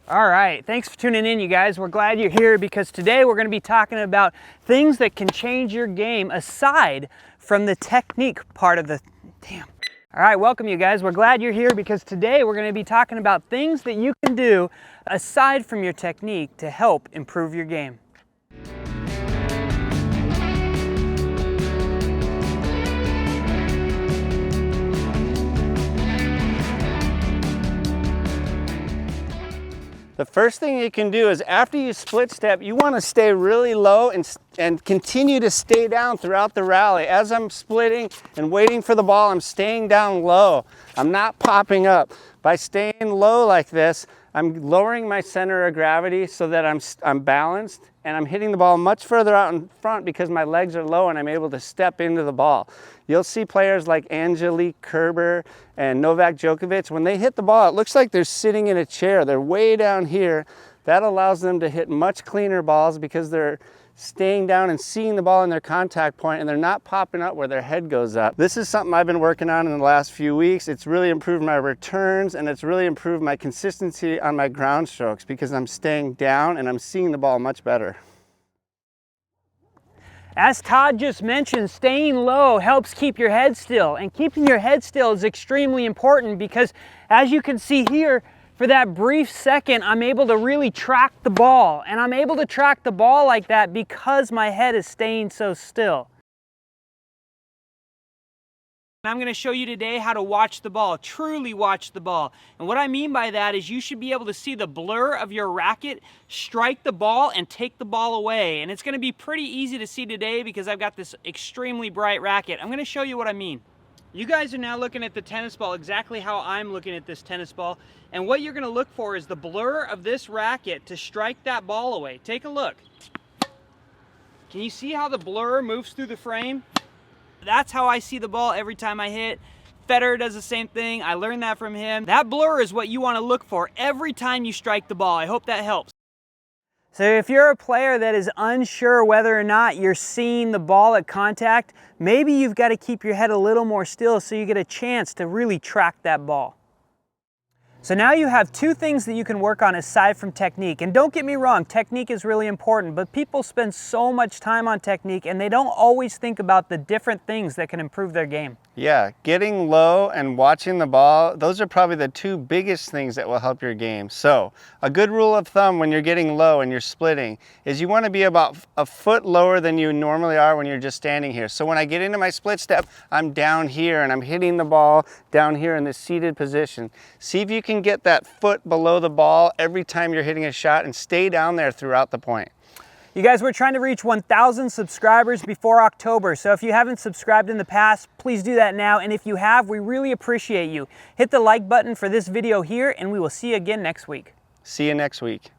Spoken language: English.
All right, thanks for tuning in, you guys. We're glad you're here because today we're going to be talking about things that can change your game aside from the technique part of the... Damn. All right, welcome you guys. We're glad you're here because today we're going to be talking about things that you can do aside from your technique to help improve your game. The first thing you can do is after you split step, you want to stay really low and continue to stay down throughout the rally. As I'm splitting and waiting for the ball, I'm staying down low. I'm not popping up. By staying low like this, I'm lowering my center of gravity so that I'm balanced, and I'm hitting the ball much further out in front because my legs are low and I'm able to step into the ball. You'll see players like Angelique Kerber and Novak Djokovic, when they hit the ball, it looks like they're sitting in a chair. They're way down here. That allows them to hit much cleaner balls because they're staying down and seeing the ball in their contact point, and they're not popping up where their head goes up. This is something I've been working on in the last few weeks. It's really improved my returns, and it's really improved my consistency on my ground strokes because I'm staying down and I'm seeing the ball much better. As Todd just mentioned, staying low helps keep your head still, and keeping your head still is extremely important because, as you can see here, for that brief second, I'm able to really track the ball, and I'm able to track the ball like that because my head is staying so still. I'm going to show you today how to watch the ball, truly watch the ball. And what I mean by that is you should be able to see the blur of your racket, strike the ball, and take the ball away. And it's going to be pretty easy to see today because I've got this extremely bright racket. I'm going to show you what I mean. You guys are now looking at the tennis ball exactly how I'm looking at this tennis ball. And what you're going to look for is the blur of this racket to strike that ball away. Take a look. Can you see how the blur moves through the frame? That's how I see the ball every time I hit. Federer does the same thing. I learned that from him. That blur is what you want to look for every time you strike the ball. I hope that helps. So if you're a player that is unsure whether or not you're seeing the ball at contact, maybe you've got to keep your head a little more still so you get a chance to really track that ball. So now you have two things that you can work on aside from technique. And don't get me wrong, technique is really important, but people spend so much time on technique and they don't always think about the different things that can improve their game. Yeah, getting low and watching the ball, those are probably the two biggest things that will help your game. So a good rule of thumb when you're getting low and you're splitting is you want to be about a foot lower than you normally are when you're just standing here. So when I get into my split step, I'm down here and I'm hitting the ball down here in this seated position. See if you can get that foot below the ball every time you're hitting a shot and stay down there throughout the point. You guys, we're trying to reach 1,000 subscribers before October, so if you haven't subscribed in the past, please do that now, and if you have, we really appreciate you. Hit the like button for this video here, and we will see you again next week. See you next week.